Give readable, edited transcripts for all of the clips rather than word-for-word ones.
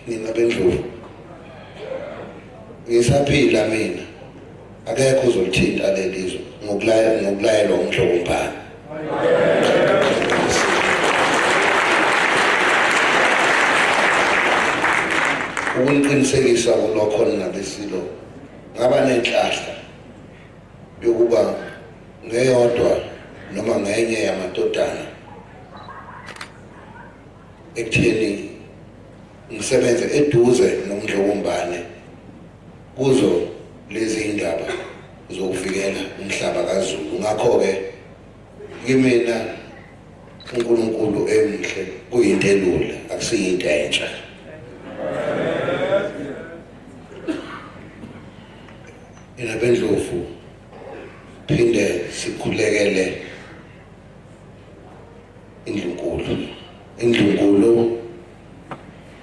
Ngingabendlovu ngisaphila mina akekho uzolithinta lelizwe ngokulayelwa umhlobombani. Ukuniqinisekisa kulokho nabesilo ngaba nenhlahla yokuba ngeyodwa noma ngenye yamadodana ekutheni ngisebenze eduze nomdlobombane kuzo lezi indaba zokuvikela umhlaba kaZulu. Ngakho-ke kimina uNkulunkulu emhle kuyinto elula, akusiyinto entsha. Inabendlovu phinde sikhulekele indlunkulu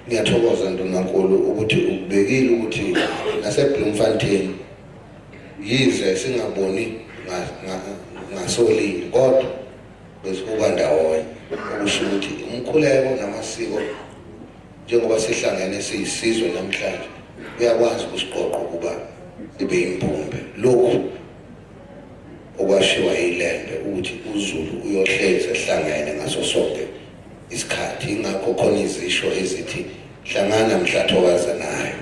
ngiyathokoza ntonankulu ukuthi ubekile ukuthi naseBloemfontein yize singaboni ngasolini kodwa besikuba ndawonye, okusho ukuthi umkhuleko namasiko njengoba sihlangene siyisizwe namhlanje uyakwazi ukusiqoqa ukuba ibe impumbe. Lokhu okwashiwa yiLembe ukuthi uZulu uyohlezi ehlangene ngaso sonke isikhathi, ingakho khona izisho ezithi hlangana mhlathokaza nayo.